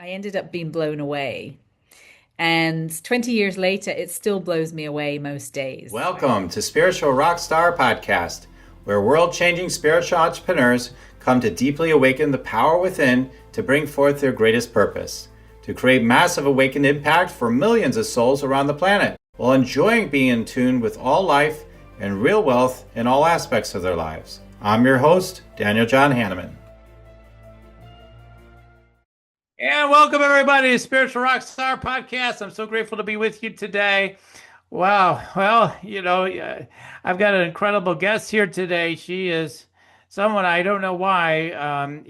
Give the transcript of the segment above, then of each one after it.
I ended up being blown away. And 20 years later, it still blows me away most days. Welcome to Spiritual Rockstar Podcast, where world changing spiritual entrepreneurs come to deeply awaken the power within to bring forth their greatest purpose, to create massive awakened impact for millions of souls around the planet, while enjoying being in tune with all life and real wealth in all aspects of their lives. I'm your host, Daniel John Hanneman. And welcome everybody to Spiritual Rockstar Podcast. I'm so grateful to be with you today. Wow. Well, I've got an incredible guest here today. She is someone I don't know why,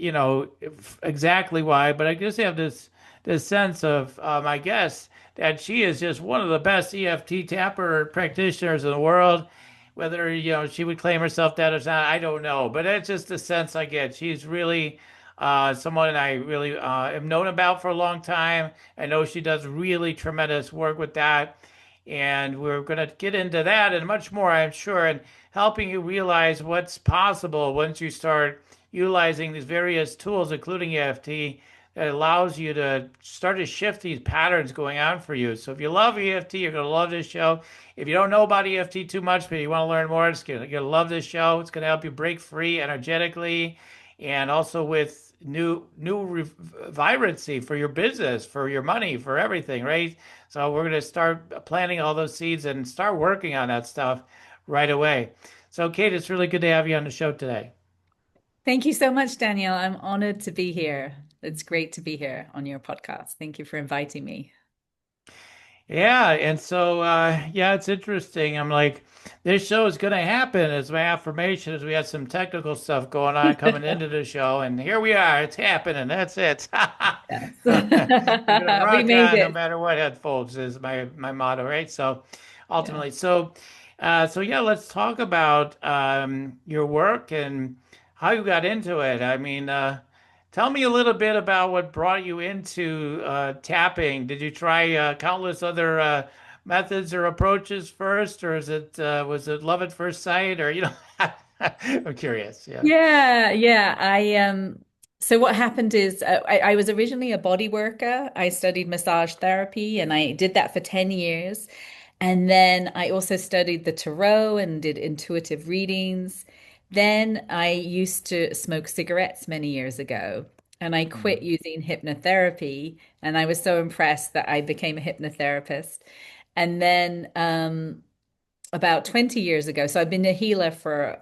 exactly why, but I just have this sense of my guest that she is just one of the best EFT tapper practitioners in the world. Whether, she would claim herself that or not, I don't know. But that's just the sense I get. She's really someone I really have known about for a long time. I know she does really tremendous work with that. And we're going to get into that and much more, I'm sure, and helping you realize what's possible once you start utilizing these various tools, including EFT, that allows you to start to shift these patterns going on for you. So if you love EFT, you're going to love this show. If you don't know about EFT too much, but you want to learn more, you're going to love this show. It's going to help you break free energetically and also with new vibrancy for your business, for your money, for everything, right? So we're going to start planting all those seeds and start working on that stuff right away. So Kate, it's really good to have you on the show today. Thank you so much, Daniel. I'm honored to be here. It's great to be here on your podcast. Thank you for inviting me. Yeah, and so yeah, it's interesting. I'm like, this show is going to happen as my affirmation as we had some technical stuff going on coming into the show, and here we are. It's happening. That's it. Yes. We're gonna We rock made on no it. matter what headphones is my motto, right? So Yeah. ultimately, so yeah, let's talk about your work and how you got into it. I mean, tell me a little bit about what brought you into tapping. Did you try countless other methods or approaches first, or is it was it love at first sight, or I'm curious. Yeah. Yeah. So what happened is I was originally a body worker. I studied massage therapy and I did that for 10 years. And then I also studied the tarot and did intuitive readings. Then I used to smoke cigarettes many years ago, and I quit Mhm. using hypnotherapy. And I was so impressed that I became a hypnotherapist. And then about 20 years ago, so I've been a healer for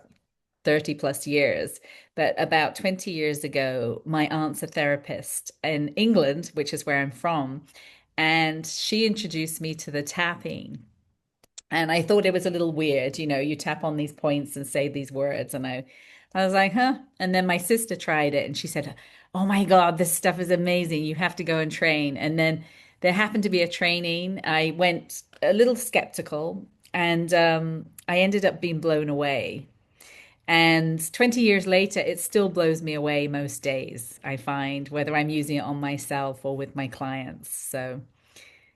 30 plus years, but about 20 years ago, my aunt's a therapist in England, which is where I'm from, and she introduced me to the tapping. And I thought it was a little weird, you tap on these points and say these words. And I was like, huh? And then my sister tried it and she said, oh my God, this stuff is amazing. You have to go and train. And then there happened to be a training. I went a little skeptical and I ended up being blown away. And 20 years later, it still blows me away most days, I find, whether I'm using it on myself or with my clients. So,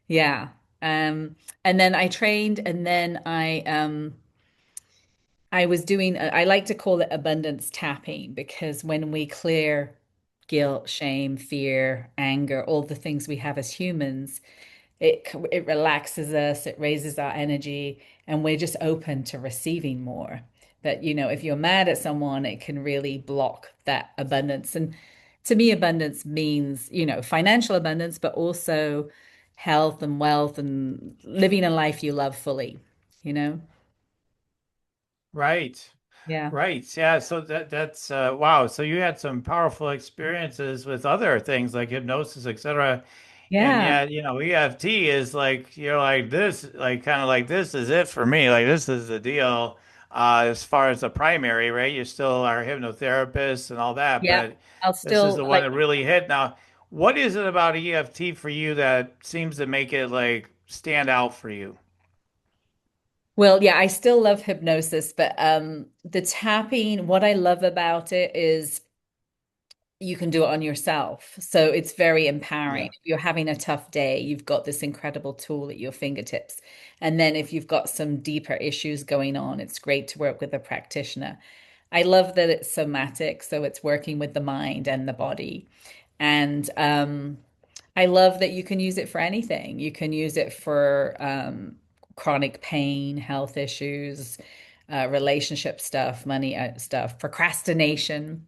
yeah. And then I trained and then I was doing I like to call it abundance tapping because when we clear guilt, shame, fear, anger, all the things we have as humans, it relaxes us, it raises our energy, and we're just open to receiving more. But if you're mad at someone, it can really block that abundance. And to me, abundance means, financial abundance, but also health and wealth and living a life you love fully, you know? Right. Yeah. Right. Yeah. So that's wow. So you had some powerful experiences with other things like hypnosis, etc. And Yeah. yeah, EFT is like you're like this, like kind of like this is it for me. Like this is the deal. As far as the primary, right? You still are a hypnotherapist and all that, Yeah. but I'll this is still the one like, that really hit. Now, what is it about EFT for you that seems to make it like stand out for you? well, yeah, I still love hypnosis, but the tapping, what I love about it is you can do it on yourself. So it's very empowering. Yeah. If you're having a tough day, you've got this incredible tool at your fingertips. And then if you've got some deeper issues going on, it's great to work with a practitioner. I love that it's somatic, so it's working with the mind and the body. And I love that you can use it for anything. You can use it for chronic pain, health issues, relationship stuff, money stuff, procrastination.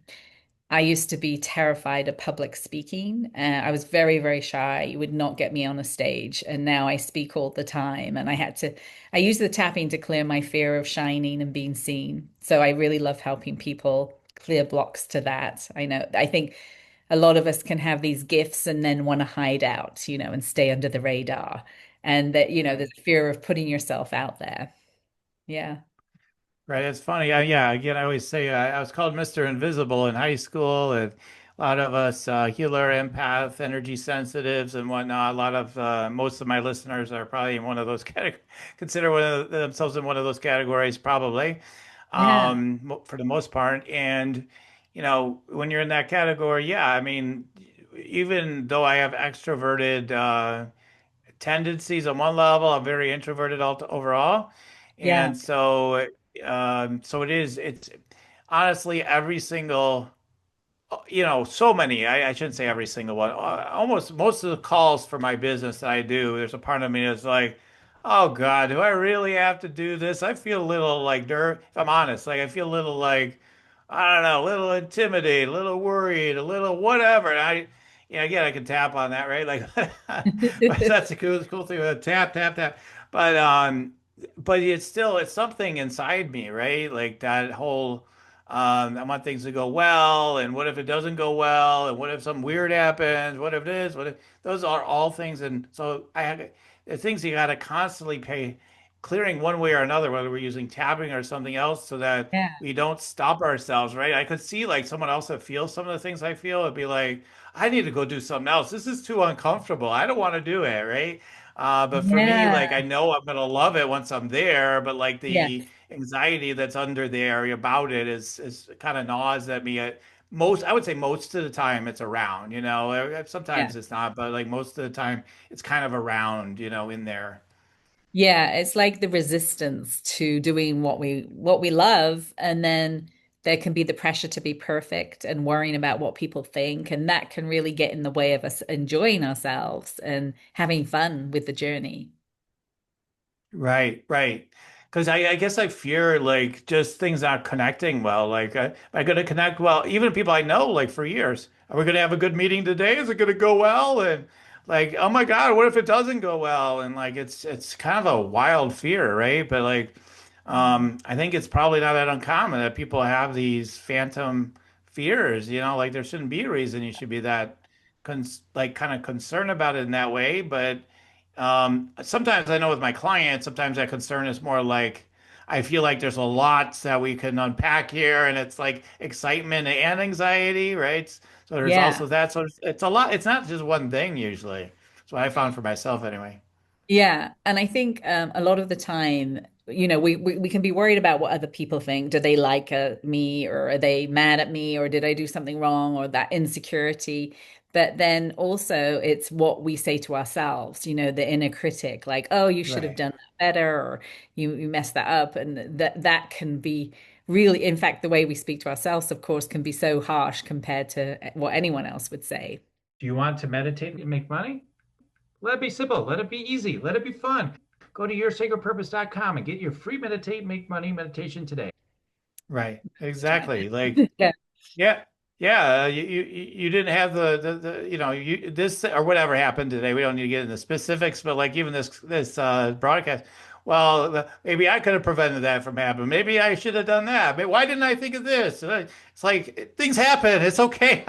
I used to be terrified of public speaking. I was very, very shy. You would not get me on a stage. And now I speak all the time. And I use the tapping to clear my fear of shining and being seen. So I really love helping people clear blocks to that. I think a lot of us can have these gifts and then want to hide out, and stay under the radar. And that, Right. there's a fear of putting yourself out there. Yeah. Right. It's funny. Yeah. Again, I always say I was called Mr. Invisible in high school, and a lot of us healer, empath, energy sensitives, and whatnot. A lot of most of my listeners are probably in one of those categories, consider themselves in one of those categories, probably, Yeah. for the most part. And when you're in that category, yeah. I mean, even though I have extroverted tendencies on one level. I'm very introverted overall, Yeah. and so it's honestly every single so many. I shouldn't say every single one. Almost most of the calls for my business that I do, there's a part of me that's like, oh God, do I really have to do this? I feel a little like dirt. If I'm honest, like I feel a little like I don't know, a little intimidated, a little worried, a little whatever. And again, I can tap on that, right? Like, but that's a cool thing. Tap, tap, tap. But but it's something inside me, right? Like that whole I want things to go well, and what if it doesn't go well, and what if something weird happens? What if this? What if those are all things, and so the things you got to constantly pay clearing one way or another, whether we're using tapping or something else, so that Yeah. we don't stop ourselves, right? I could see like someone else that feels some of the things I feel, it'd be like, I need to go do something else. This is too uncomfortable. I don't want to do it, right? But for me, Yeah. like I know I'm gonna love it once I'm there, but like Yeah. the anxiety that's under there about it is kind of gnaws at me. Most, I would say most of the time it's around, Yeah. sometimes it's not, but like most of the time it's kind of around, in there. Yeah, it's like the resistance to doing what we love, and then there can be the pressure to be perfect and worrying about what people think, and that can really get in the way of us enjoying ourselves and having fun with the journey. Right, right. Because I guess I fear like just things not connecting well. Like, am I going to connect well? Even people I know like for years. Are we going to have a good meeting today? Is it going to go well? And like, oh my God, what if it doesn't go well? And like, it's kind of a wild fear, right? But like, I think it's probably not that uncommon that people have these phantom fears. Like there shouldn't be a reason you should be that like kind of concerned about it in that way, but. Sometimes I know with my clients, sometimes that concern is more like I feel like there's a lot that we can unpack here, and it's like excitement and anxiety, right? So there's Yeah. also that. So it's a lot. It's not just one thing usually. That's what I found for myself anyway. Yeah, and I think a lot of the time, we can be worried about what other people think. Do they like me, or are they mad at me, or did I do something wrong, or that insecurity? But then also, it's what we say to ourselves, the inner critic, like, "Oh, you should have Right. done that better," or "You messed that up," and that can be really, in fact, the way we speak to ourselves, of course, can be so harsh compared to what anyone else would say. Do you want to meditate and make money? Let it be simple. Let it be easy. Let it be fun. Go to yoursacredpurpose.com and get your free meditate, make money meditation today. Right. Try Exactly. Like, that. Yeah. yeah, yeah. You didn't have this or whatever happened today. We don't need to get into specifics, but like even this broadcast. Well, maybe I could have prevented that from happening. Maybe I should have done that. But why didn't I think of this? It's like things happen. It's okay.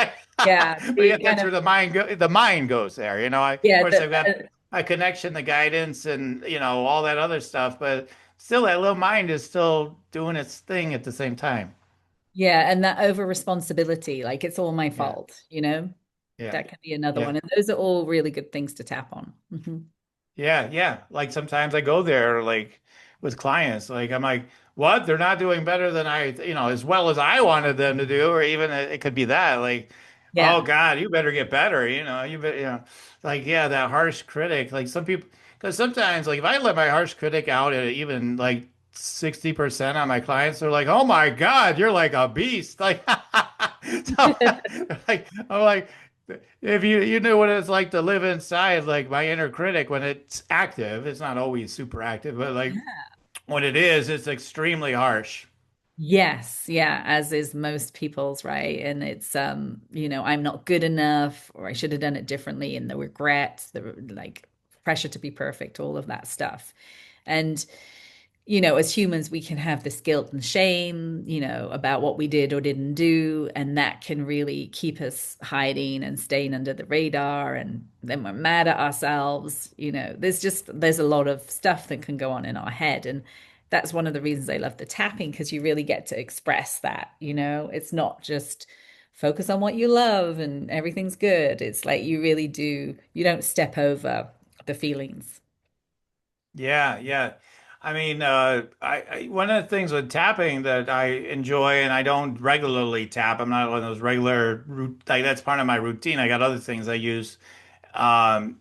Yeah, But the yet kind that's of where the mind goes there. Of yeah, course I've got my connection, the guidance, and all that other stuff, but still that little mind is still doing its thing at the same time. yeah, and that over responsibility, like it's all my Yeah. fault. Yeah. That can be another Yeah. one. And those are all really good things to tap on. Yeah. Yeah. Like sometimes I go there like with clients, like I'm like, what? They're not doing better than as well as I wanted them to do, or even it could be that like, oh Yeah. God, you better get better. Like, yeah, that harsh critic, like some people, because sometimes like if I let my harsh critic out at even like 60% on my clients, they're like, oh my God, you're like a beast. Like, so, like, I'm like, If you knew what it's like to live inside like my inner critic when it's active, it's not always super active, but like when it is, it's extremely harsh. Yes, yeah, as is most people's, right? And it's I'm not good enough or I should have done it differently and the regret, the like pressure to be perfect, all of that stuff. And as humans, we can have this guilt and shame, about what we did or didn't do. And that can really keep us hiding and staying under the radar. And then we're mad at ourselves. There's a lot of stuff that can go on in our head. And that's one of the reasons I love the tapping, because you really get to express that. It's not just focus on what you love and everything's good. It's like you don't step over the feelings. Yeah, yeah. I mean, one of the things with tapping that I enjoy, and I don't regularly tap. I'm not one of those like that's part of my routine. I got other things I use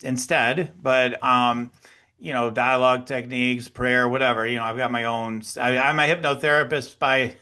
instead. But dialogue techniques, prayer, whatever. I've got my own. I'm a hypnotherapist by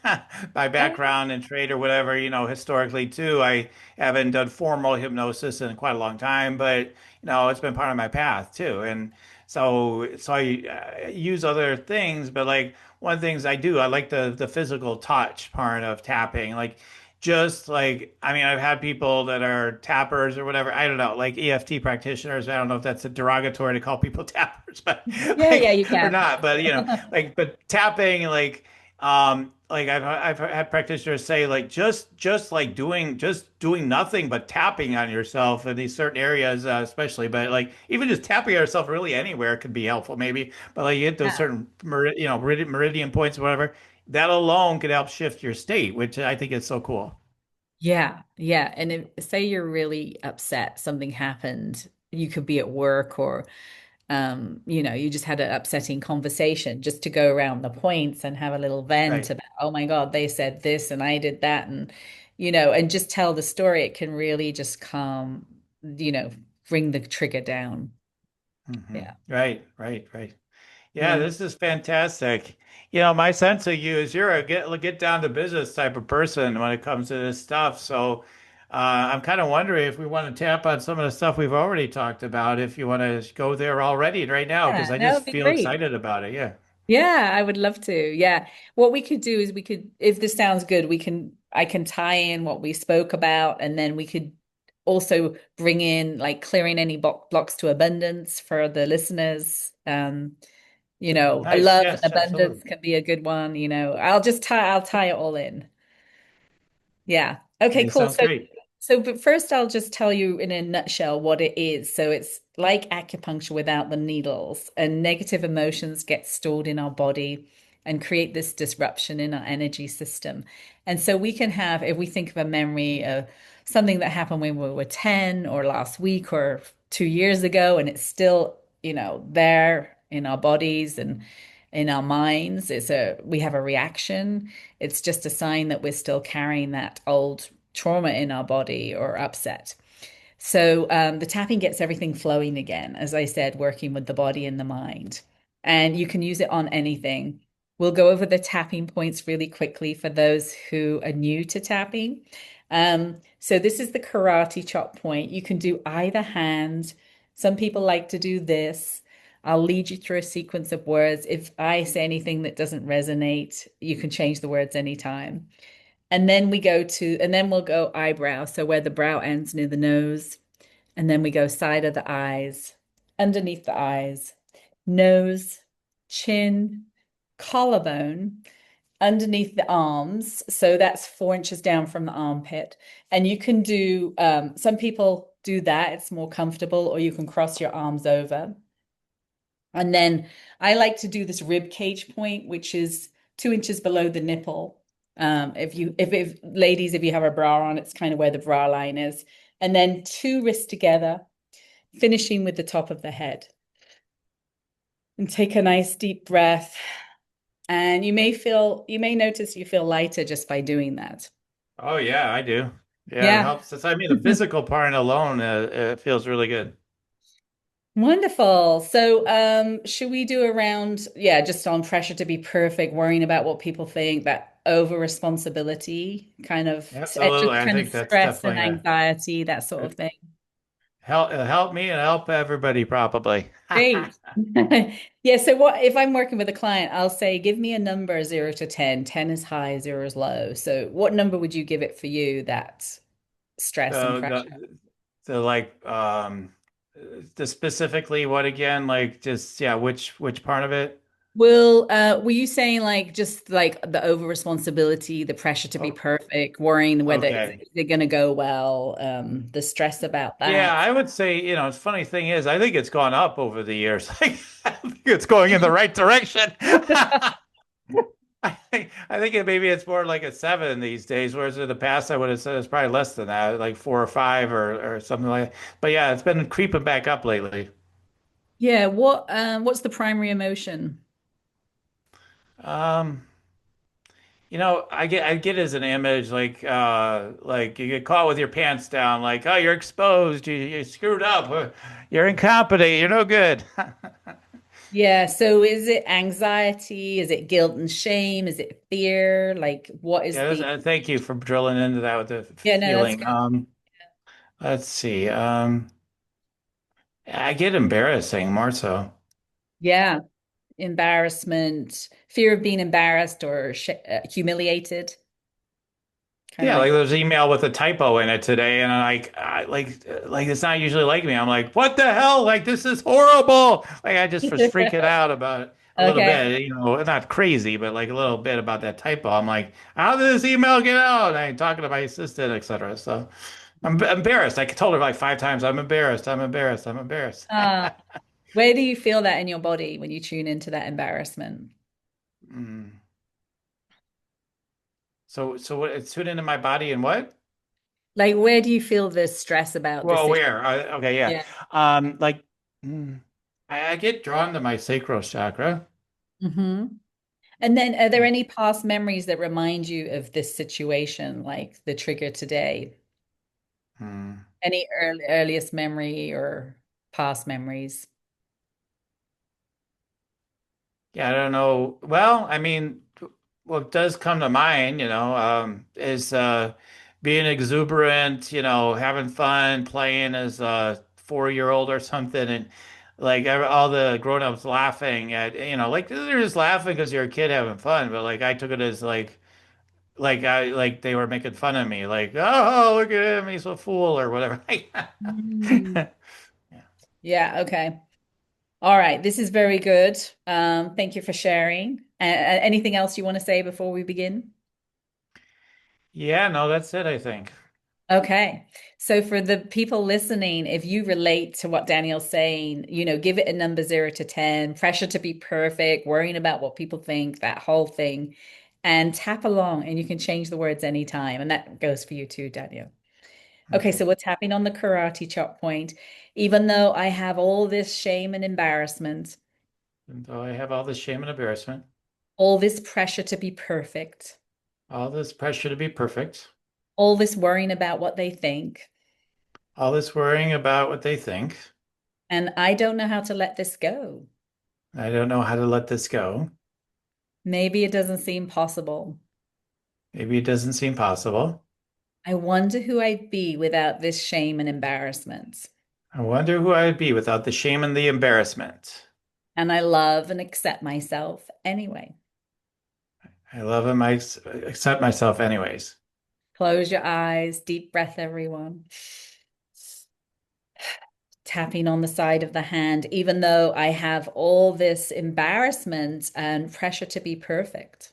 by background and trade or whatever. Historically too. I haven't done formal hypnosis in quite a long time, but it's been part of my path too. And so I use other things, but like one of the things I do, I like the physical touch part of tapping. Like just like I mean, I've had people that are tappers or whatever. I don't know, like EFT practitioners. I don't know if that's a derogatory to call people tappers, but Yeah, yeah, like you or can. not. But but tapping like I've had practitioners say like just like doing nothing but tapping on yourself in these certain areas, especially, but like even just tapping on yourself really anywhere could be helpful maybe. But like you hit those Yeah. certain meridian points or whatever, that alone could help shift your state, which I think is so cool. Yeah, yeah. And say you're really upset, something happened, you could be at work or you just had an upsetting conversation, just to go around the points and have a little vent Right. about, oh my God, they said this and I did that, and just tell the story. It can really just calm, you know, bring the trigger down. Yeah. Right. Yeah, Yeah. this is fantastic. My sense of you is you're a get down to business type of person when it comes to this stuff. So I'm kind of wondering if we want to tap on some of the stuff we've already talked about, if you want to go there already right now, because Yeah, I that just would be feel great. excited about it. Yeah. Yeah, I would love to. Yeah. What we could do is if this sounds good, I can tie in what we spoke about, and then we could also bring in like clearing any blocks to abundance for the listeners. A Nice. love and Yes, abundance absolutely. can be a good one. I'll tie it all in. Yeah. Okay, Hey, cool. sounds So, great. but first I'll just tell you in a nutshell what it is. So it's like acupuncture without the needles, and negative emotions get stored in our body and create this disruption in our energy system. And so we can have, if we think of a memory of something that happened when we were 10 or last week or 2 years ago, and it's still, there in our bodies and in our minds, we have a reaction. It's just a sign that we're still carrying that old trauma in our body or upset. So the tapping gets everything flowing again, as I said, working with the body and the mind. And you can use it on anything. We'll go over the tapping points really quickly for those who are new to tapping. So this is the karate chop point. You can do either hand. Some people like to do this. I'll lead you through a sequence of words. If I say anything that doesn't resonate, you can change the words anytime. And then we'll go eyebrow. So where the brow ends near the nose. And then we go side of the eyes, underneath the eyes, nose, chin, collarbone, underneath the arms. So that's 4 inches down from the armpit. And you can do, some people do that, it's more comfortable, or you can cross your arms over. And then I like to do this rib cage point, which is 2 inches below the nipple. If ladies, if you have a bra on, it's kind of where the bra line is. And then two wrists together, finishing with the top of the head. And take a nice deep breath. And you may notice you feel lighter just by doing that. Oh yeah, I do. Yeah, it Yeah. helps. I mean, the physical part alone, it feels really good. Wonderful. So, should we do a round? Yeah, just on pressure to be perfect, worrying about what people think. That over responsibility, kind of Absolutely. just I kind of think that's stress and definitely anxiety, that sort of thing. help me and help everybody probably. Great. Yeah, so what if I'm working with a client, I'll say, give me a number 0 to 10. 10 is high, 0 is low. So what number would you give it for you, that stress and So pressure? so like the specifically what again? Like just yeah, which part of it? Were you saying like just like the over responsibility, the pressure to be Oh, perfect, worrying whether okay. is it going to go well, the stress about Yeah, that? I would say, it's funny thing is, I think it's gone up over the years. Like, I think it's going in the right direction. I think maybe it's more like a seven these days, whereas in the past I would have said it's probably less than that, like four or five or something like that. But yeah, it's been creeping back up lately. Yeah, what's the primary emotion? Um, I get as an image like you get caught with your pants down, like, oh, you're exposed, you screwed up, you're incompetent, you're no good. Yeah, so is it anxiety? Is it guilt and shame? Is it fear? Like what is Yeah, the thank you for drilling into that with the Yeah, no, that's feeling. good. Let's see. I get embarrassing more so. Yeah, embarrassment, fear of being embarrassed or sh humiliated, kind of Yeah, like like that. there's an email with a typo in it today, and I'm like it's not usually like me. I'm like, what the hell? Like this is horrible. Like I just was freaking out about it a little Okay. bit, not crazy, but like a little bit about that typo. I'm like, how did this email get out? And I'm talking to my assistant, etc. So I'm embarrassed. I told her like five times, I'm embarrassed. I'm embarrassed. I'm embarrassed. Uh, where do you feel that in your body when you tune into that embarrassment? Mm. So what? It's put into my body and what? Like, where do you feel the stress about this Well, issue? where? Okay, yeah. Yeah. Like, I get drawn to my sacral chakra. hmm And then, are there any past memories that remind you of this situation, like the trigger today? Hmm. Any earliest memory or past memories? Yeah, I don't know. Well, I mean, what does come to mind, is being exuberant, having fun, playing as a 4-year-old or something, and like all the grown-ups laughing at, like they're just laughing because you're a kid having fun, but like I took it as like they were making fun of me, like, oh, look at him, he's a fool or whatever. Mm. Yeah, okay. All right, this is very good. Thank you for sharing. Anything else you want to say before we begin? Yeah, no, that's it, I think. Okay. So for the people listening, if you relate to what Daniel's saying, give it a number 0 to 10, pressure to be perfect, worrying about what people think, that whole thing, and tap along and you can change the words anytime. And that goes for you too, Daniel. Okay, Okay. so we're tapping on the karate chop point. Even though I have all this shame and embarrassment, And though I have all this shame and embarrassment, all this pressure to be perfect, all this pressure to be perfect, all this worrying about what they think, all this worrying about what they think, and I don't know how to let this go. I don't know how to let this go. Maybe it doesn't seem possible. Maybe it doesn't seem possible. I wonder who I'd be without this shame and embarrassment. I wonder who I'd be without the shame and the embarrassment. And I love and accept myself anyway. I love him. I accept myself anyways. Close your eyes, deep breath, everyone. Tapping on the side of the hand, even though I have all this embarrassment and pressure to be perfect.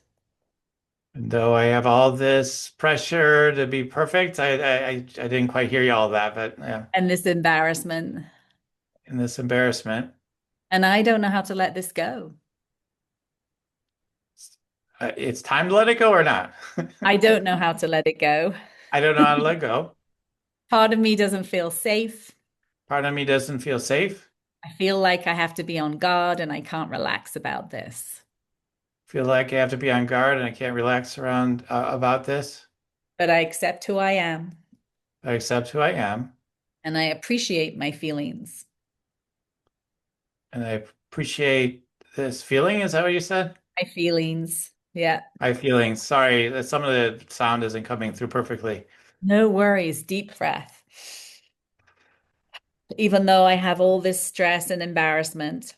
And though I have all this pressure to be perfect, I didn't quite hear you all that, but yeah, And this embarrassment. in this embarrassment, And I don't know how to let this go. it's time to let it go or not. I don't know how to let it go. I don't know how to let go. Part of me doesn't feel safe. Part of me doesn't feel safe. I feel like I have to be on guard and I can't relax about this. Feel like I have to be on guard and I can't relax around about this. But I accept who I am I accept who I am and I appreciate my feelings. and I appreciate this feeling. Is that what you said? My feelings. Yeah. My feelings. Sorry that some of the sound isn't coming through perfectly. No worries. Deep breath. Even though I have all this stress and embarrassment,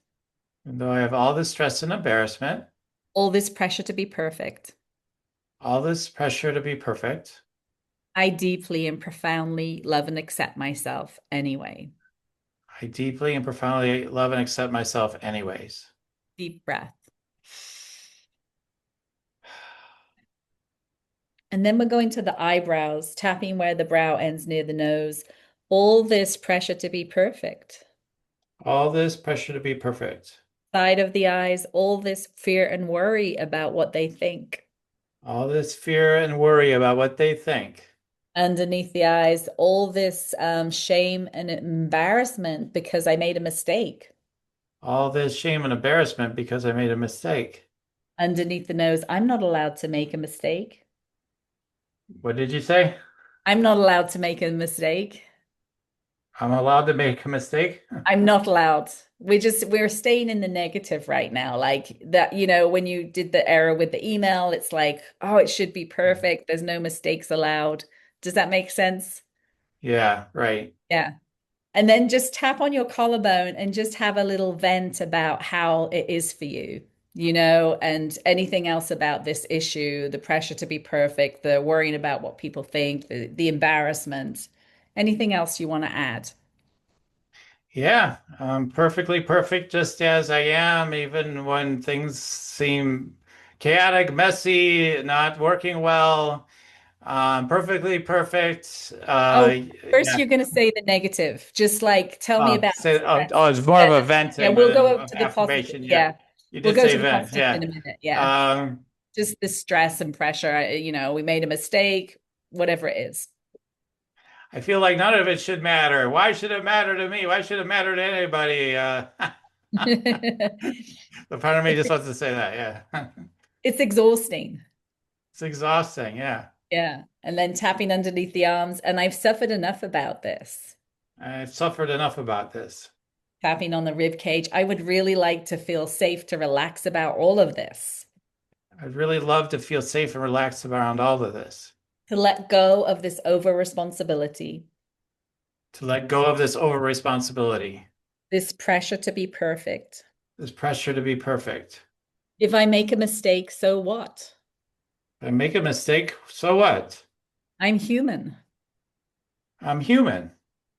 And though I have all this stress and embarrassment, all this pressure to be perfect, all this pressure to be perfect, I deeply and profoundly love and accept myself anyway. I deeply and profoundly love and accept myself anyways. Deep breath. And then we're going to the eyebrows, tapping where the brow ends near the nose. All this pressure to be perfect. All this pressure to be perfect, Side of the eyes, all this fear and worry about what they think. all this fear and worry about what they think, Underneath the eyes, all this shame and embarrassment because I made a mistake. all this shame and embarrassment because I made a mistake. Underneath the nose, I'm not allowed to make a mistake. What did you say? I'm not allowed to make a mistake. I'm allowed to make a mistake? I'm not allowed. We're staying in the negative right now. Like that, when you did the error with the email, it's like, oh, it should be perfect. There's no mistakes allowed. Does that make sense? Yeah, right. Yeah. And then just tap on your collarbone and just have a little vent about how it is for you, and anything else about this issue, the pressure to be perfect, the worrying about what people think, the embarrassment, anything else you want to add. Yeah, I'm perfectly perfect just as I am, even when things seem chaotic, messy, not working well. Perfectly perfect. Oh, first Yeah. you're going to say the negative. Just like tell me about stress. It's more of Yeah, a yeah, venting we'll go than up of to the positive. affirmation. Yeah, Yeah. you We'll did go say to the vent. positive in Yeah. a minute. Yeah. Um, Just the stress and pressure, we made a mistake, whatever it is. I feel like none of it should matter. Why should it matter to me? Why should it matter to anybody? The part of me just wants to say that. Yeah. It's exhausting. It's exhausting. Yeah. Yeah. And then tapping underneath the arms. And I've suffered enough about this. I've suffered enough about this. Tapping on the rib cage. I would really like to feel safe to relax about all of this, I'd really love to feel safe and relaxed around all of this, to let go of this over responsibility, to let go of this over responsibility, this pressure to be perfect. this pressure to be perfect. If I make a mistake, so what? If I make a mistake, so what? I'm human. I'm human.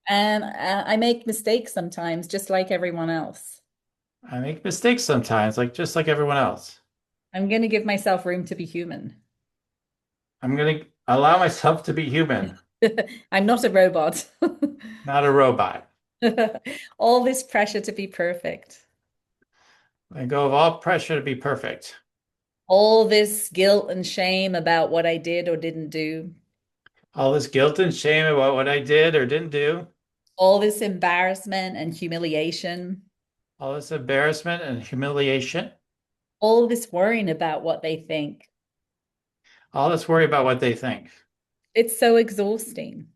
And I make mistakes sometimes, just like everyone else. I make mistakes sometimes, like just like everyone else. I'm going to give myself room to be human. I'm going to allow myself to be human, I'm not a robot. not a robot. All this pressure to be perfect. Let go of all pressure to be perfect. All this guilt and shame about what I did or didn't do. All this guilt and shame about what I did or didn't do. All this embarrassment and humiliation. All this embarrassment and humiliation. All this worrying about what they think. All this worry about what they think. It's so exhausting.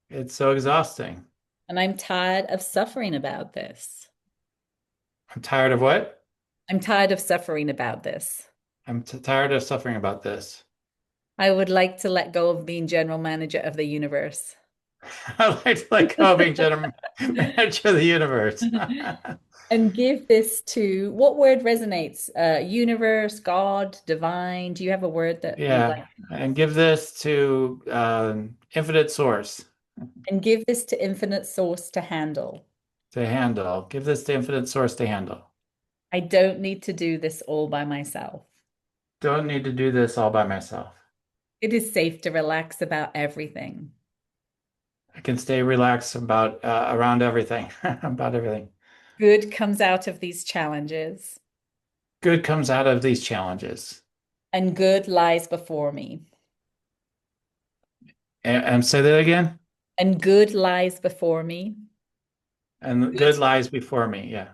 It's so exhausting. And I'm tired of suffering about this. I'm tired of what? I'm tired of suffering about this. I'm tired of suffering about this. I would like to let go of being general manager of the universe. I like to let go of being general manager of the universe. And give this to what word resonates? Universe, God, divine. Do you have a word that you'd like? Yeah, and give this to infinite source And give this to infinite source to handle. to handle. Give this to infinite source to handle. I don't need to do this all by myself. Don't need to do this all by myself. It is safe to relax about everything. I can stay relaxed about around everything, about everything. Good comes out of these challenges, Good comes out of these challenges. and good lies before me. And say that again. And good lies before me. And Good good lies before me. Yeah.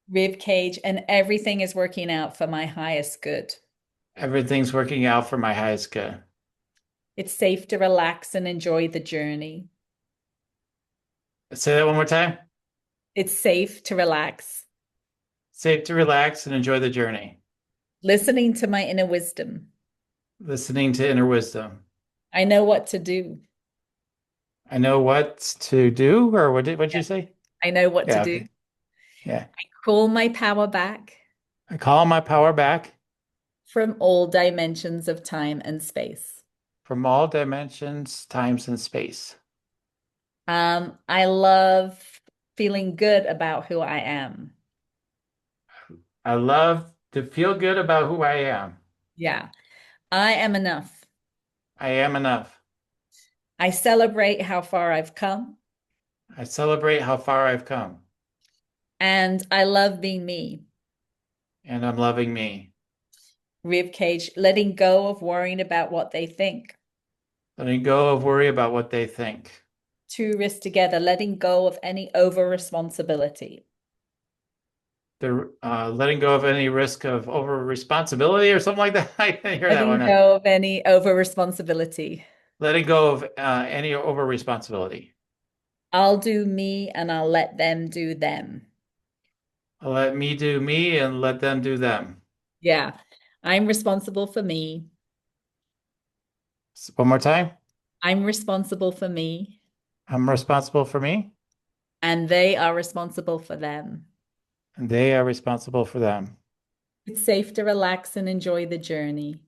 rib cage, and everything is working out for my highest good. Everything's working out for my highest good. It's safe to relax and enjoy the journey. Say that one more time. It's safe to relax Safe to relax and enjoy the journey. listening to my inner wisdom. listening to inner wisdom. I know what to do. I know what to do, or what'd Yeah. you say? I know what to Yeah, do. okay. Yeah. Call my power back I call my power back from all dimensions of time and space. from all dimensions, times, and space. I love feeling good about who I am. I love to feel good about who I am. Yeah, I am enough. I am enough. I celebrate how far I've come, I celebrate how far I've come, and I love being me. and I'm loving me. Ribcage, letting go of worrying about what they think. Letting go of worry about what they think. Two wrists together, letting go of any over responsibility. The letting go of any risk of over responsibility or something like that. I didn't hear that Letting one. go of any over responsibility. Letting go of any over responsibility. I'll do me and I'll let them do them. Let me do me and let them do them. Yeah, I'm responsible for me. One more time. I'm responsible for me, I'm responsible for me, and they are responsible for them. and they are responsible for them. It's safe to relax and enjoy the journey.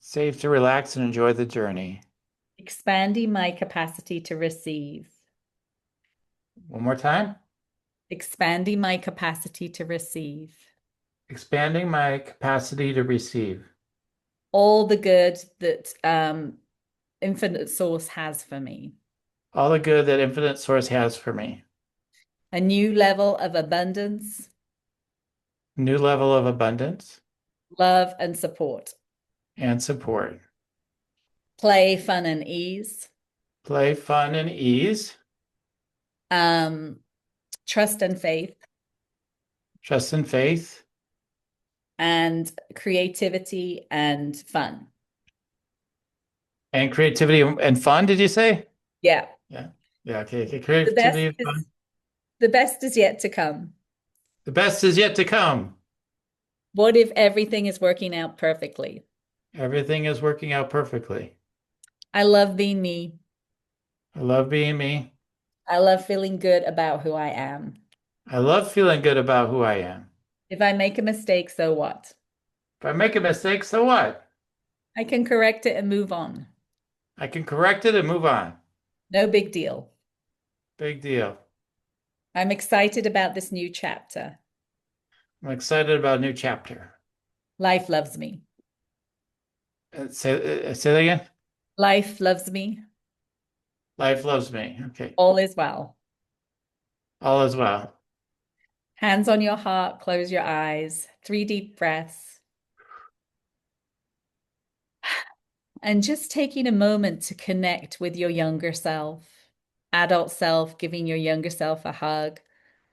Safe to relax and enjoy the journey. Expanding my capacity to receive. One more time. Expanding my capacity to receive. Expanding my capacity to receive All the good that Infinite Source has for me. all the good that Infinite Source has for me. A new level of abundance, New level of abundance love, and support. and support. Play, fun, and ease. Play, fun, and ease. Um, trust and faith, Trust and faith. and creativity and fun. And creativity and fun, did you say? Yeah. Yeah. Yeah. Okay. Okay. The best Creativity and is fun. the best is yet to come. The best is yet to come. What if everything is working out perfectly? Everything is working out perfectly. I love being me. I love being me. I love feeling good about who I am. I love feeling good about who I am. If I make a mistake, so what? If I make a mistake, so what? I can correct it and move on. I can correct it and move on. No big deal. Big deal. I'm excited about this new chapter. I'm excited about a new chapter. Life loves me. Say that again. Life loves me. Life loves me. Okay. All is well. All is well. Hands on your heart, close your eyes. 3 deep breaths. And just taking a moment to connect with your younger self, adult self, giving your younger self a hug,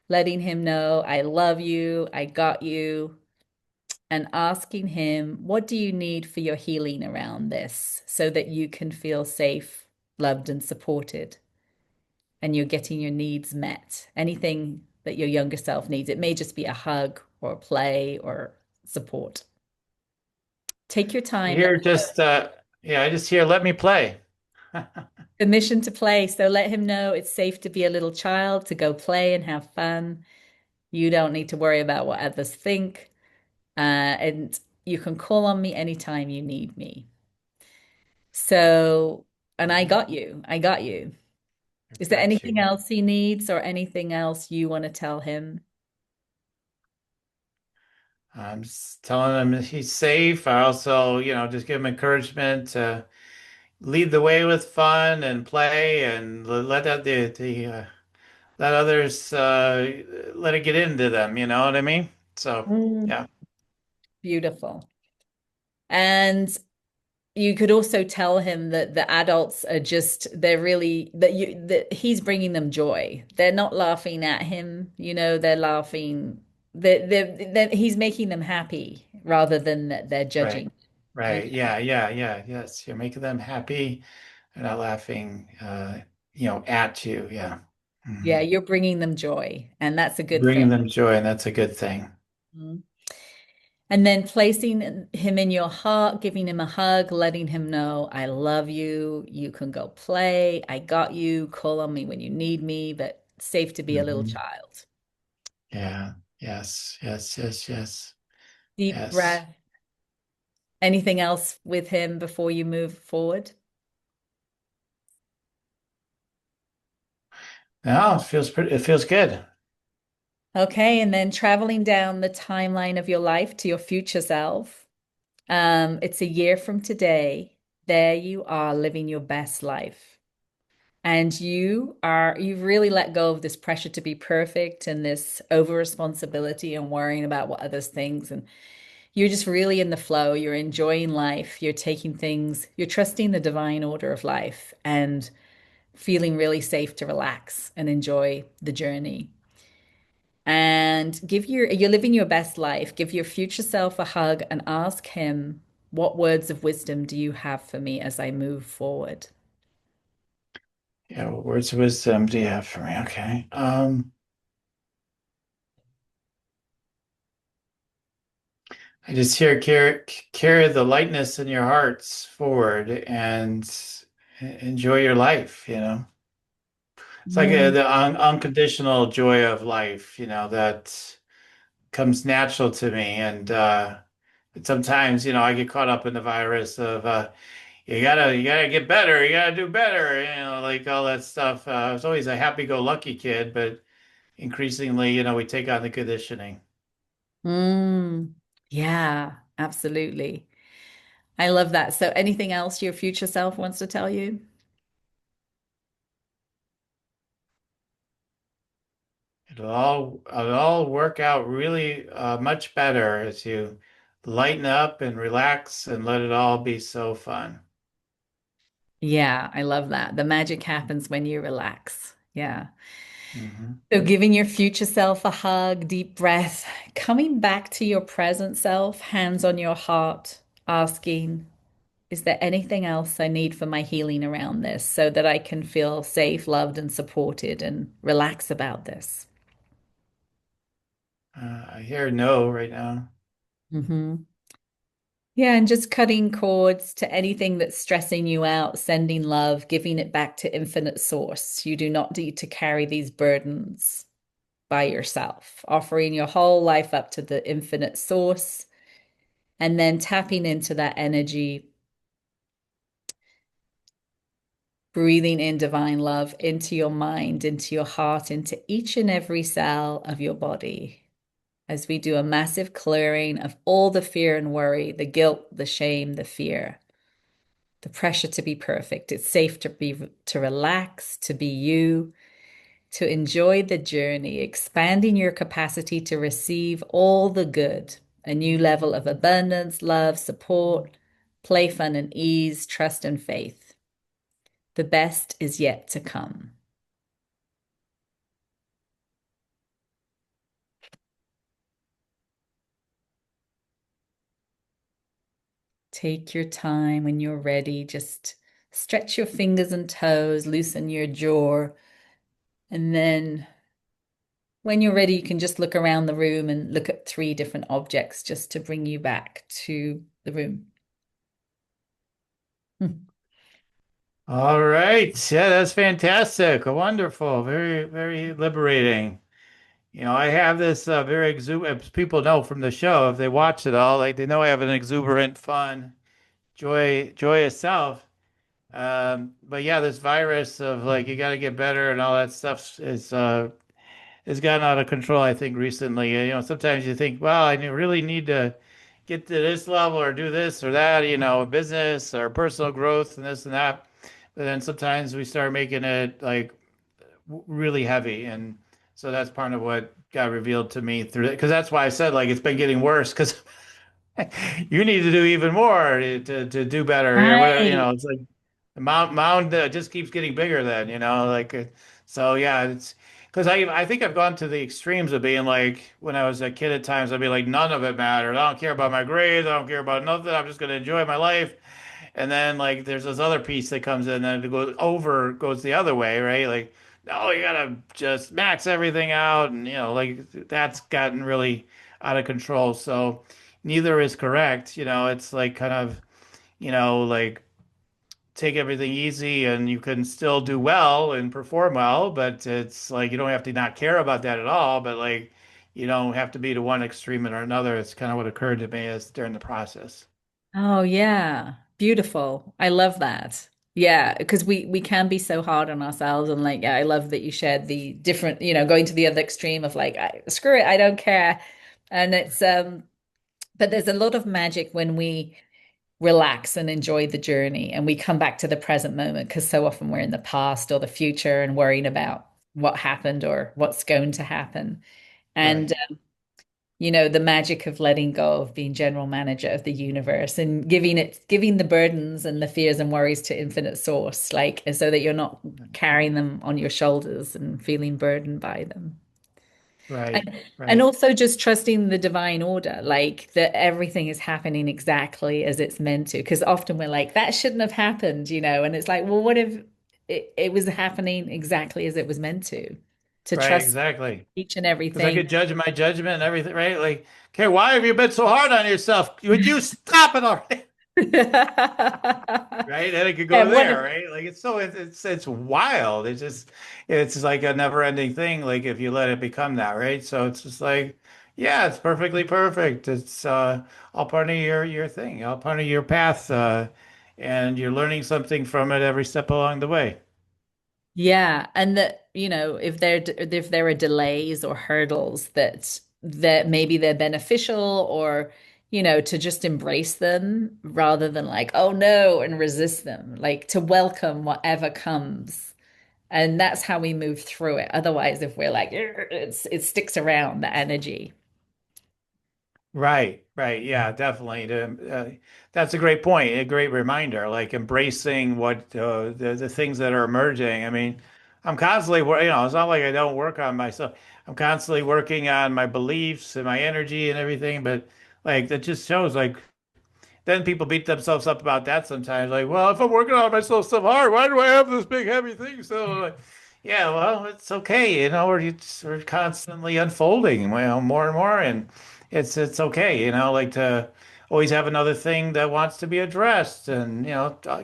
letting him know, I love you, I got you, and asking him, what do you need for your healing around this so that you can feel safe, loved, and supported, and you're getting your needs met? Anything that your younger self needs. It may just be a hug or play or support. Take your time. Let Here, just yeah, I just hear let me play. permission to play. So let him know it's safe to be a little child, to go play and have fun. You don't need to worry about what others think. And you can call on me anytime you need me. So, and I got you. I got you. Is there Got anything you. else he needs or anything else you want to tell him? I'm just telling him he's safe. I also, just give him encouragement to lead the way with fun and play and let that let others let it get into them. You know what I mean? So Mm. yeah, Beautiful. And you could also tell him that the adults are just they're really that he's bringing them joy. They're not laughing at him, they're laughing that he's making them happy rather than that they're right, judging. And right, yeah, yeah, yeah, yes. You're making them happy. They're not laughing, at you. Yeah. yeah, Mhm. you're bringing them joy, and that's a good thing. Bringing them joy, and that's a good thing. Mhm. And then placing him in your heart, giving him a hug, letting him know, I love you. You can go play. I got you. Call on me when you need me, but safe to be a little Hmm. child. Yeah. Yes. Yes. Yes. Yes. Deep Yes. breath. Anything else with him before you move forward? No, it feels pretty, it feels good. Okay, and then traveling down the timeline of your life to your future self. It's a year from today. There you are living your best life. And you've really let go of this pressure to be perfect and this over responsibility and worrying about what others think. And you're just really in the flow. You're enjoying life. You're taking things, you're trusting the divine order of life and feeling really safe to relax and enjoy the journey. And you're living your best life. Give your future self a hug and ask him, what words of wisdom do you have for me as I move forward? Yeah. What words of wisdom do you have for me? Okay. I just hear carry the lightness in your hearts forward and enjoy your life, you know. It's like Mm. the unconditional joy of life, you know, that comes natural to me. And sometimes, you know, I get caught up in the virus of you gotta get better, you gotta do better, you know, like all that stuff. I was always a happy-go-lucky kid, but increasingly, you know, we take on the conditioning. Mm. Yeah, absolutely. I love that. So, anything else your future self wants to tell you? It'll all work out really much better as you lighten up and relax and let it all be so fun. Yeah, I love that. The magic happens when you relax. Yeah. Hmm. So, giving your future self a hug, deep breath, coming back to your present self, hands on your heart, asking, is there anything else I need for my healing around this so that I can feel safe, loved, and supported and relax about this? I hear no right now. Hmm. Yeah, and just cutting cords to anything that's stressing you out, sending love, giving it back to infinite source. You do not need to carry these burdens by yourself, offering your whole life up to the infinite source and then tapping into that energy, breathing in divine love into your mind, into your heart, into each and every cell of your body. As we do a massive clearing of all the fear and worry, the guilt, the shame, the fear, the pressure to be perfect. It's safe to relax, to be you, to enjoy the journey, expanding your capacity to receive all the good, a new level of abundance, love, support, play, fun, and ease, trust, and faith. The best is yet to come. Take your time when you're ready. Just stretch your fingers and toes, loosen your jaw, and then when you're ready, you can just look around the room and look at three different objects just to bring you back to the room. Hmm. All right. Yeah, that's fantastic. Wonderful. Very, very liberating. You know, I have this very exuberant, people know from the show, if they watch it all, like they know I have an exuberant, fun, joyous self. But yeah, this virus of like you got to get better and all that stuff is has gotten out of control, I think, recently. You know, sometimes you think, well, really need to get to this level or do this or that, you know, business or personal growth and this and that. But then sometimes we start making it like really heavy. And so that's part of what got revealed to me through it. Because that's why I said, like, it's been getting worse because you need to do even more to do better or whatever, you Right. know, it's like the mound just keeps getting bigger then, you know, like so yeah, it's because I think I've gone to the extremes of being like when I was a kid at times I'd be like none of it matters. I don't care about my grades, I don't care about nothing. I'm just gonna enjoy my life. And then like there's this other piece that comes in and it goes the other way, right? Like no, you gotta just max everything out and you know, like that's gotten really out of control. So neither is correct. It's like kind of, like take everything easy and you can still do well and perform well, but it's like you don't have to not care about that at all, but like you don't have to be to one extreme or another. It's kind of what occurred to me as during the process. Oh yeah, beautiful. I love that. Yeah, because we can be so hard on ourselves, and like, yeah, I love that you shared the different, going to the other extreme of like, screw it, I don't care. And it's but there's a lot of magic when we relax and enjoy the journey and we come back to the present moment, because so often we're in the past or the future and worrying about what happened or what's going to happen. And Right. the magic of letting go of being general manager of the universe and giving the burdens and the fears and worries to infinite source, like, so that you're not carrying them on your shoulders and feeling burdened by them. Right. And Right. also just trusting the divine order, like that everything is happening exactly as it's meant to. Because often we're like, that shouldn't have happened, and it's like, well, what if it was happening exactly as it was meant to? To Right. trust Exactly. each and Because I everything. could judge my judgment and everything, right? Like, okay, why have you been so hard on yourself? Would you stop it already? Right? And it could go And what there, if right? Like it's wild. It's like a never-ending thing, like if you let it become that, right? So it's just like, yeah, it's perfectly perfect. It's all part of your thing, all part of your path, and you're learning something from it every step along the way. Yeah, and that, if there are delays or hurdles that maybe they're beneficial, or to just embrace them rather than like, oh no, and resist them, like to welcome whatever comes. And that's how we move through it. Otherwise, if we're like, "Ugh," it sticks around, the energy. Right, right. Yeah, definitely. That's a great point, a great reminder, like embracing what the things that are emerging. I mean, I'm constantly, it's not like I don't work on myself. I'm constantly working on my beliefs and my energy and everything, but like that just shows like then people beat themselves up about that sometimes. Like, well, if I'm working on myself so hard, why do I have this big heavy thing? So, like, yeah, well, it's okay. We're constantly unfolding, more and more, and it's okay. Like to always have another thing that wants to be addressed, and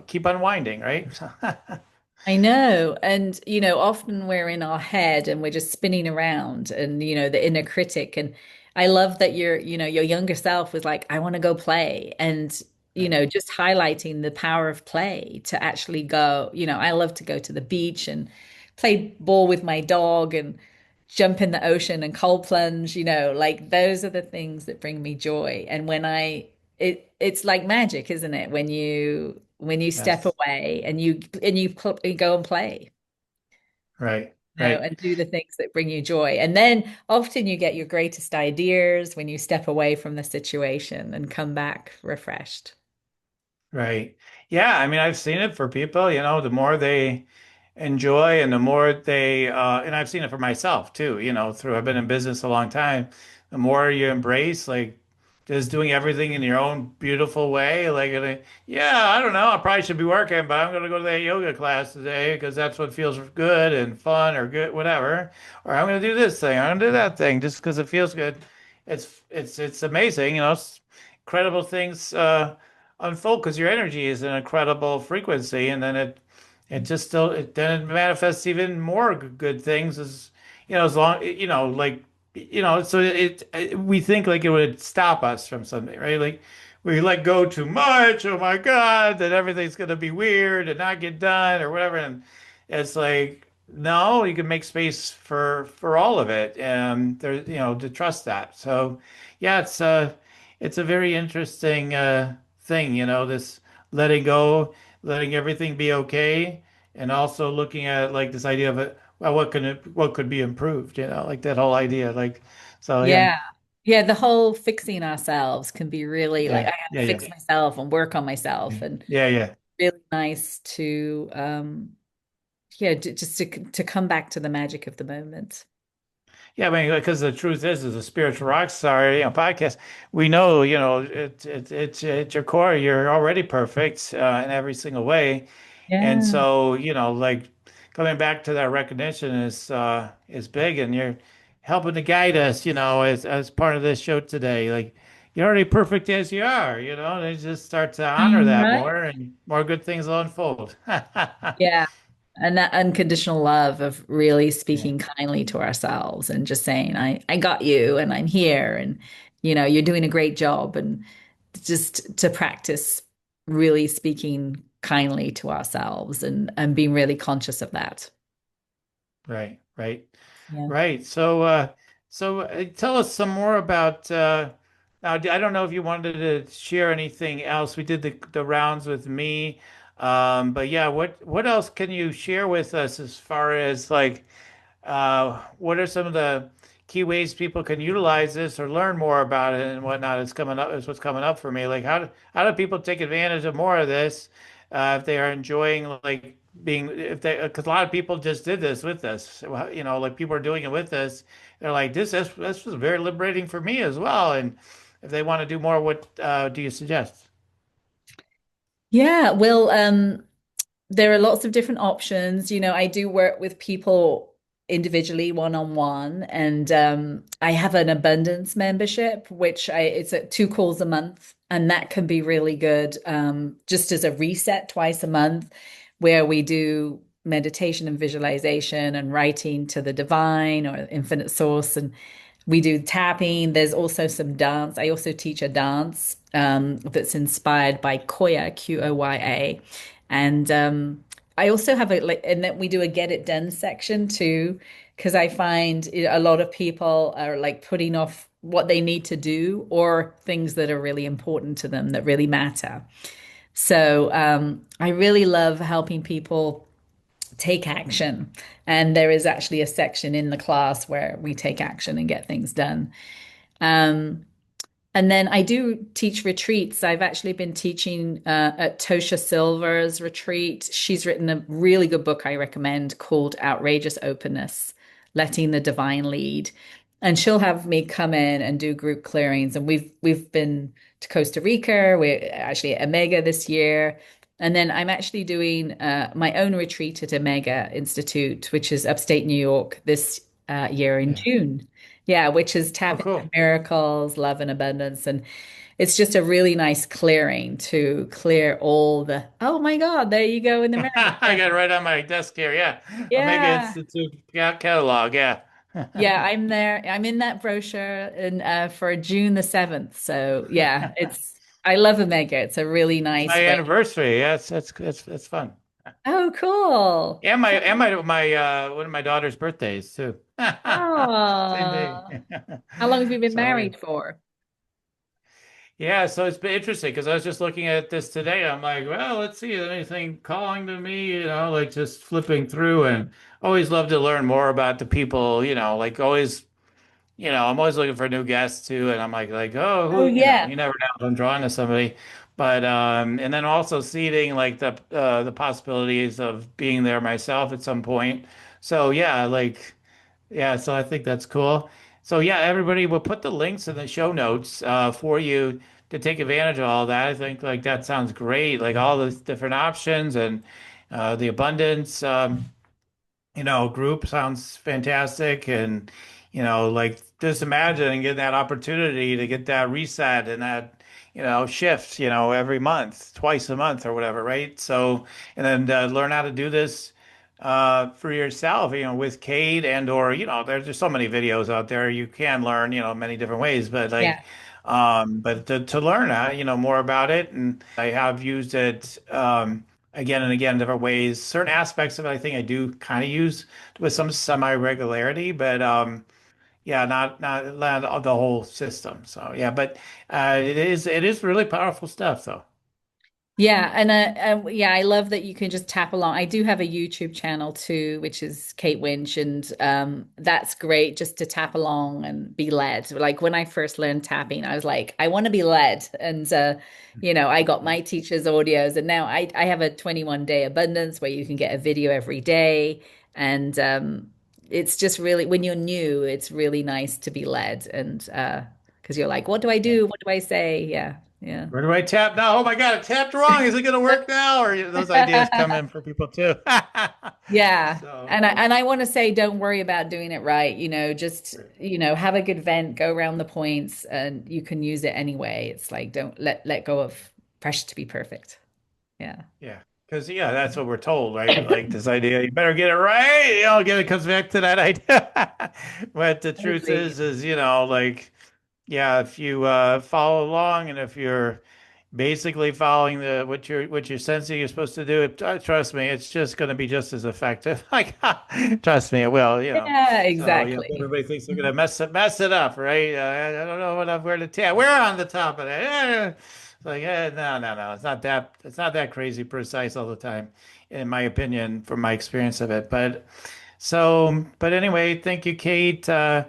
keep unwinding, right? I know. And, often we're in our head and we're just spinning around, and, the inner critic. And I love that your younger self was like, I want to go play. And, Right, just highlighting the power of play to actually go, I love to go to the beach and play ball with my dog and jump in the ocean and cold plunge, like those are the things that bring me joy. And it's like magic, isn't it? When you step yes, away and you go and play, right, right. and do the things that bring you joy. And then often you get your greatest ideas when you step away from the situation and come back refreshed. Right. Yeah, I mean, I've seen it for people, the more they enjoy and the more and I've seen it for myself too, through I've been in business a long time, the more you embrace like just doing everything in your own beautiful way. Like, yeah, I don't know, I probably should be working, but I'm going to go to that yoga class today because that's what feels good and fun or good, whatever. Or I'm going to do this thing, I'm going to do that thing just because it feels good. It's amazing, incredible things. Unfold because your energy is an incredible frequency, and then then it manifests even more good things as as long like so we think like it would stop us from something, right? Like we let go too much, oh my God, that everything's gonna be weird and not get done or whatever, and it's like no, you can make space for all of it, and there to trust that. So yeah, it's a very interesting thing, this letting go, letting everything be okay, and also looking at like this idea of it, well, what could be improved, like that whole idea, like, so yeah, Yeah. Yeah, the whole fixing ourselves can be really like, I yeah, gotta yeah, yeah, fix myself and work on yeah, myself, and yeah, yeah. really nice to yeah, just to come back to the magic of the moment. Yeah, I mean, because the truth is a spiritual rock star, podcast. We know, it's your core. You're already perfect in every single way, and Yeah. so like coming back to that recognition is big, and you're helping to guide us, as part of this show today. Like, you're already perfect as you are, they just start to honor Mm, that right. more and more good things will unfold. Yeah. And that unconditional love of really Yeah, speaking kindly to ourselves and just saying, I got you and I'm here and you're doing a great job and just to practice really speaking kindly to ourselves and being really conscious of that. right, right. Yeah. Right. So tell us some more about now I don't know if you wanted to share anything else. We did the rounds with me. But yeah, what else can you share with us as far as like what are some of the key ways people can utilize this or learn more about it and whatnot? It's coming up. Is what's coming up for me. Like how do people take advantage of more of this if they are enjoying like being if they because a lot of people just did this with us. Well, like people are doing it with us. They're like this was very liberating for me as well. And if they want to do more, what do you suggest? Yeah, well, there are lots of different options. I do work with people individually, one on one, and I have an abundance membership, which it's at 2 calls a month, and that can be really good, just as a reset twice a month, where we do meditation and visualization and writing to the divine or infinite source, and we do tapping. There's also some dance. I also teach a dance that's inspired by Koya, Qoya. And I also have and that we do a get it done section too, because I find a lot of people are like putting off what they need to do or things that are really important to them that really matter. So I really love helping people take action. And there is actually a section in the class where we take action and get things done. Um, and then I do teach retreats. I've actually been teaching at Tosha Silver's retreat. She's written a really good book I recommend called Outrageous Openness, Letting the Divine Lead. And she'll have me come in and do group clearings. And we've been to Costa Rica. We're actually at Omega this year. And then I'm actually doing my own retreat at Omega Institute, which is upstate New York this year in Yeah. June. Yeah, which is Oh, tapping into cool. miracles, love, and abundance. And it's just a really nice clearing to clear all the, oh my God, there you go in the mirror. I got it right on my desk here. Yeah. Omega Yeah. Institute catalog. Yeah. Yeah, I'm there. I'm in that brochure and for June the 7th. So yeah, I love Omega. It's a really It's my nice way. anniversary. Yeah, that's fun. Oh, cool. And my one of my daughter's birthdays too. Same day. Oh, how long have you been So yeah. married for? Yeah, so it's been interesting because I was just looking at this today. I'm like, well, let's see, is anything calling to me, like just flipping through and always love to learn more about the people, like always, I'm always looking for new guests too. And I'm like, oh, Oh, yeah. you never know if I'm drawn to somebody. But and then also seeing like the possibilities of being there myself at some point. So yeah, like yeah, so I think that's cool. So yeah, everybody will put the links in the show notes for you to take advantage of all that. I think like that sounds great, like all the different options and the abundance. Group sounds fantastic. And, like just imagine getting that opportunity to get that reset and that, shift, every month, twice a month or whatever, right? So, and then learn how to do this for yourself, with Kate or, there's just so many videos out there you can learn, many different ways, but Yeah. but to learn, more about it. And I have used it, again and again, different ways. Certain aspects of it, I think I do kind of use with some semi-regularity, but yeah, not the whole system. So yeah, but it is really powerful stuff, though. Yeah, and yeah, I love that you can just tap along. I do have a YouTube channel too, which is Kate Winch, and that's great just to tap along and be led. Like when I first learned tapping, I was like, I want to be led, and I got my teacher's audios, and now I have a 21-day abundance where you can get a video every day, and it's just really when you're new, it's really nice to be led, and because you're like, what do I Yeah. do? What do I say? Yeah, Yeah. Where do I tap now? Oh my God, I tapped wrong. Is it going to work now? Or those ideas come in for people too. Yeah. So, And I want to say don't worry about doing it right. Just, have a good vent, go around the points and you can use it anyway. It's like don't let go of pressure to be perfect. Yeah. yeah. Because, yeah, that's what we're told, right? Like this idea, you better get it right. Again, it comes back to that idea. But the truth Totally. is, like, yeah, if you follow along and if you're basically following the what you're sensing you're supposed to do, trust me, it's just going to be just as effective. Like, trust me, it will. Yeah, So, exactly. everybody thinks they're going to mess it up, right? I don't know where to tap. We're on the top of that. It's like, no. It's not that crazy precise all the time, in my opinion, from my experience of it. But anyway, thank you, Kate. So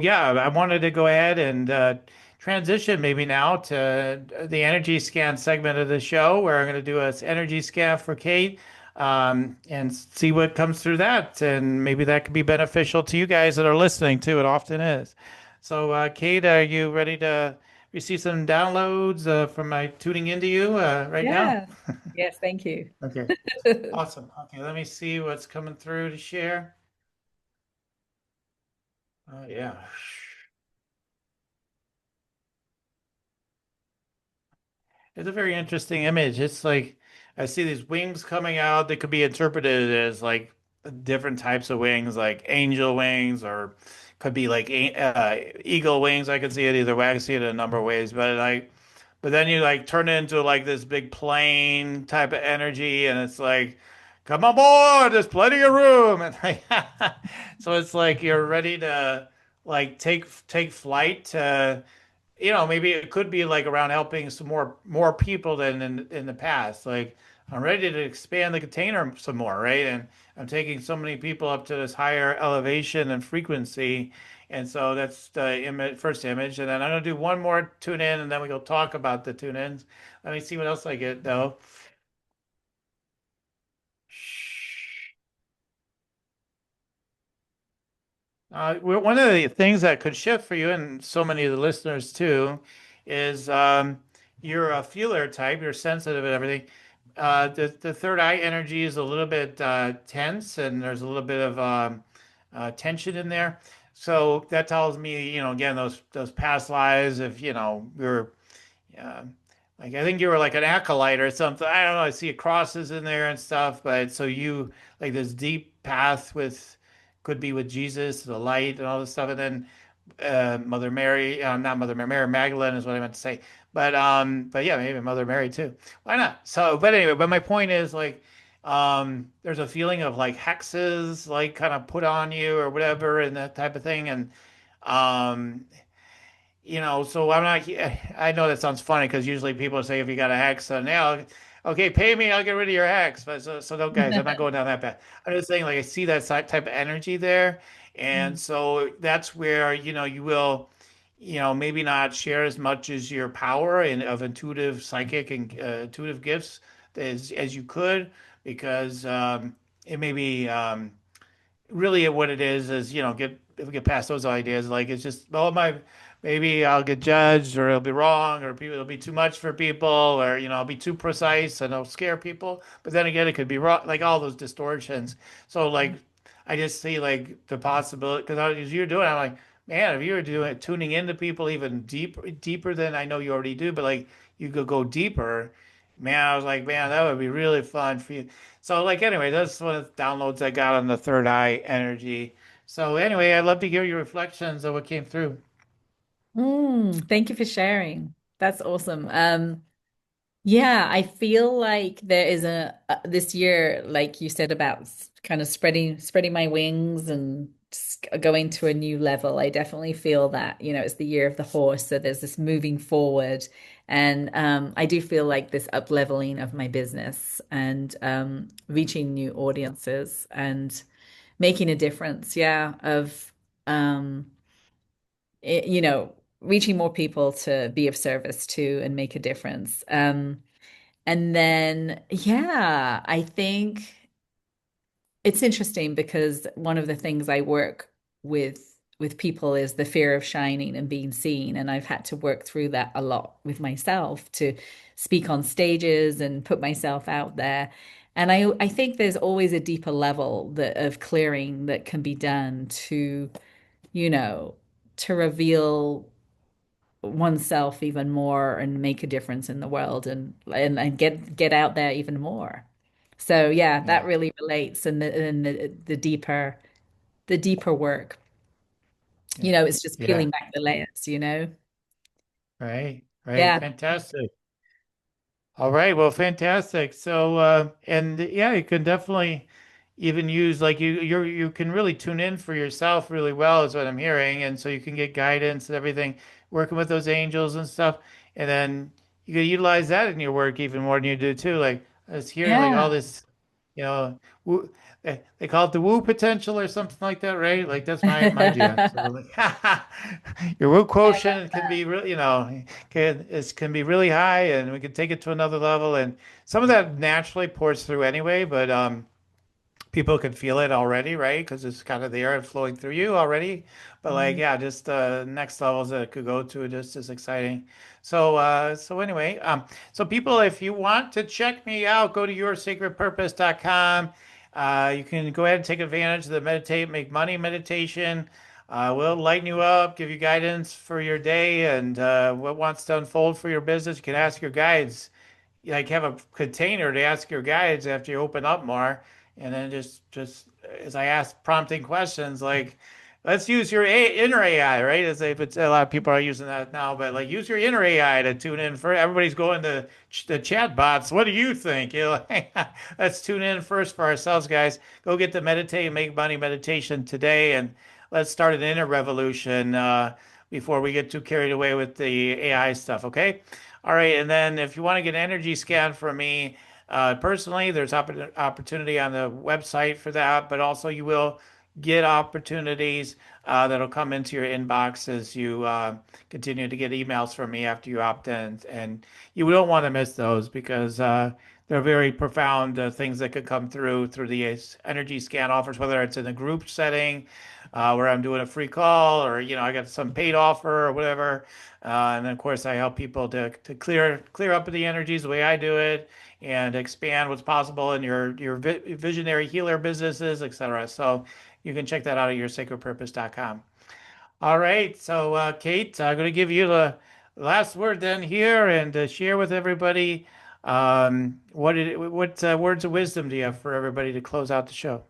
yeah, I wanted to go ahead and transition maybe now to the energy scan segment of the show, where I'm going to do an energy scan for Kate, and see what comes through that, and maybe that could be beneficial to you guys that are listening too. It often is. So, Kate, are you ready to receive some downloads from my tuning into you right now? Yeah. Yes, thank you. Okay, awesome. Okay, let me see what's coming through to share. Yeah. It's a very interesting image. It's like I see these wings coming out that could be interpreted as like different types of wings, like angel wings, or could be like eagle wings. I could see it either way. I can see it in a number of ways, but then you like turn it into like this big plane type of energy, and it's like, come on board, there's plenty of room, and like, so it's like you're ready to like take flight to maybe it could be like around helping some more people than in the past. Like I'm ready to expand the container some more, right? And I'm taking so many people up to this higher elevation and frequency. And so that's the first image. And then I'm gonna do one more tune in, and then we go talk about the tune ins. Let me see what else I get though. One of the things that could shift for you and so many of the listeners too is you're a feeler type, you're sensitive and everything. The third eye energy is a little bit tense and there's a little bit of tension in there. So that tells me, again, those past lives, if you're yeah. Like I think you were like an acolyte or something. I don't know. I see crosses in there and stuff, but so you like this deep path with could be with Jesus, the light and all this stuff, and then Mother Mary, not Mother Mary, Mary Magdalene is what I meant to say. But yeah, maybe Mother Mary too. Why not? So, but anyway, but my point is like there's a feeling of like hexes like kind of put on you or whatever and that type of thing. And um so I'm not, I know that sounds funny because usually people say if you got a hex, so now, okay, pay me, I'll get rid of your hex. But so no, guys, I'm not going down that path. I'm just saying, like, I see that type of energy there. And Mm. so that's where, you will, maybe not share as much as your power and of intuitive psychic and intuitive gifts as you could, because it may be, really what it is get if we get past those ideas, like it's just maybe I'll get judged or it'll be wrong or people it'll be too much for people or I'll be too precise and I'll scare people, but then again it could be wrong, like all those distortions. So like I just see like the possibility because as you're doing, I'm like, man, if you were doing tuning into people even deeper than I know you already do, but like you could go deeper, man, I was like, man, that would be really fun for you. So like anyway, that's one of the downloads I got on the third eye energy. So anyway, I'd love to hear your reflections of what came through. Thank you for sharing. That's awesome. Yeah, I feel like there is this year, like you said about kind of spreading my wings and going to a new level. I definitely feel that, it's the year of the horse, so there's this moving forward, and I do feel like this up leveling of my business and reaching new audiences and making a difference. Yeah, of um, reaching more people to be of service to and make a difference. And then, yeah, I think it's interesting because one of the things I work with with people is the fear of shining and being seen. And I've had to work through that a lot with myself to speak on stages and put myself out there. And I think there's always a deeper level of clearing that can be done to, you know, to reveal oneself even more and make a difference in the world and get out there even more. So yeah, that Yeah. really relates and the deeper work. Yeah. It's just Yeah. peeling back the layers. Right. Right. Yeah. Fantastic. All right. Well, fantastic. So, and yeah, you can definitely even use like you can really tune in for yourself really well is what I'm hearing. And so you can get guidance and everything, working with those angels and stuff. And then you can utilize that in your work even more than you do too. Like I was hearing like all Yeah. this, woo, they call it the woo potential or something like that, right? Like that's my jam. So like, your woo quotient can be really, can be really high, and we can take it to another level. And some of that naturally pours through anyway, but people can feel it already, right? Because it's kind of there and flowing through you already. But like, Mm. yeah, just next levels that it could go to just as exciting. So anyway, so people, if you want to check me out, go to yoursacredpurpose.com. You can go ahead and take advantage of the meditate, make money meditation. We'll lighten you up, give you guidance for your day and what wants to unfold for your business. You can ask your guides like have a container to ask your guides after you open up more, and then just as I ask prompting questions like, let's use your inner AI, right? As if it's a lot of people are using that now, but like use your inner AI to tune in for everybody's going to the chat bots. What do you think? Let's tune in first for ourselves, guys. Go get the meditate and make money meditation today, and let's start an inner revolution before we get too carried away with the AI stuff. Okay. All right, and then if you want to get an energy scan from me personally, there's opportunity on the website for that, but also you will get opportunities that'll come into your inbox as you continue to get emails from me after you opt in, and you don't want to miss those because they're very profound things that could come through the energy scan offers, whether it's in a group setting where I'm doing a free call or I got some paid offer or whatever. And then of course I help people to clear up the energies the way I do it and expand what's possible in your visionary healer businesses, etc. So you can check that out at yoursacredpurpose.com. All right, so Kate, I'm going to give you the last word then here and share with everybody what words of wisdom do you have for everybody to close out the show?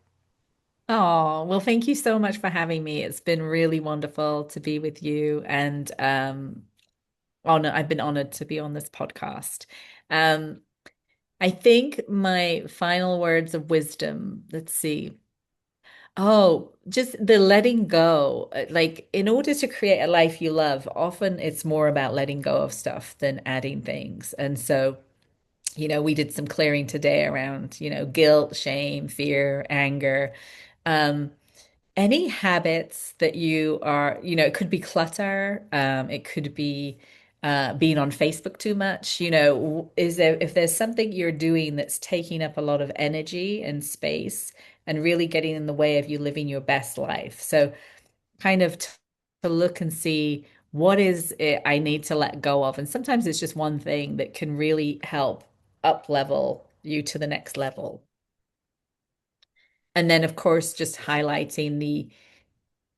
Oh, well, thank you so much for having me. It's been really wonderful to be with you and I've been honored to be on this podcast. Um, I think my final words of wisdom, let's see. Oh, just the letting go. Like, in order to create a life you love, often it's more about letting go of stuff than adding things. And so, we did some clearing today around, guilt, shame, fear, anger. Um, any habits that you are, it could be clutter, it could be being on Facebook too much. Is there, if there's something you're doing that's taking up a lot of energy and space and really getting in the way of you living your best life. So kind of to look and see what is it I need to let go of. And sometimes it's just one thing that can really help up level you to the next level. And then, of course, just highlighting the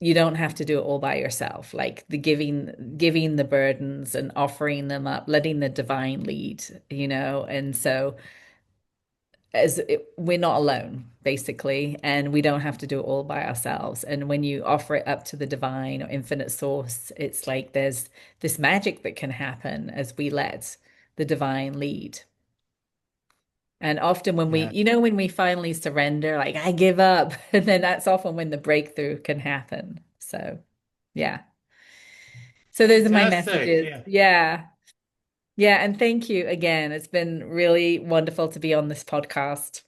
you don't have to do it all by yourself, like the giving the burdens and offering them up, letting the divine lead. And so we're not alone basically, and we don't have to do it all by ourselves. And when you offer it up to the divine or infinite source, it's like there's this magic that can happen as we let the divine lead. And often when we, Yeah, when we finally surrender, like I give up, and then that's often when the breakthrough can happen. So, yeah. So those are my fantastic. messages. Yeah. Yeah. Yeah. And thank you again. It's been really wonderful to be on this podcast.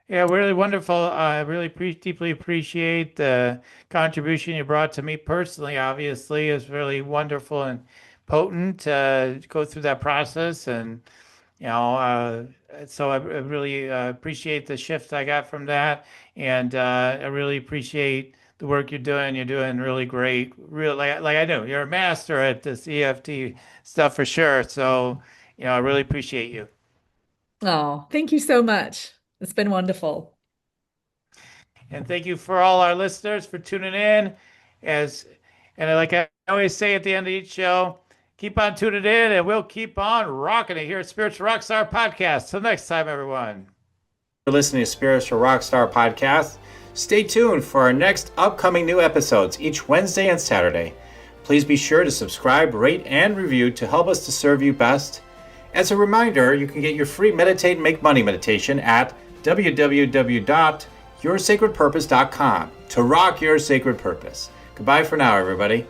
Yeah, really wonderful. I really deeply appreciate the contribution you brought to me personally. Obviously, it's really wonderful and potent to go through that process, and so I really appreciate the shift I got from that, and I really appreciate the work you're doing. You're doing really great. Real like I know you're a master at this EFT stuff for sure. So, I really appreciate you. Oh, thank you so much. It's been wonderful. And thank you for all our listeners for tuning in. As and like I always say at the end of each show, keep on tuning in and we'll keep on rocking it here at Spiritual Rockstar Podcast. Till next time, everyone. For listening to Spiritual Rockstar Podcast. Stay tuned for our next upcoming new episodes each Wednesday and Saturday. Please be sure to subscribe, rate, and review to help us to serve you best. As a reminder, you can get your free Meditate and Make Money meditation at www.yoursacredpurpose.com to rock your sacred purpose. Goodbye for now, everybody.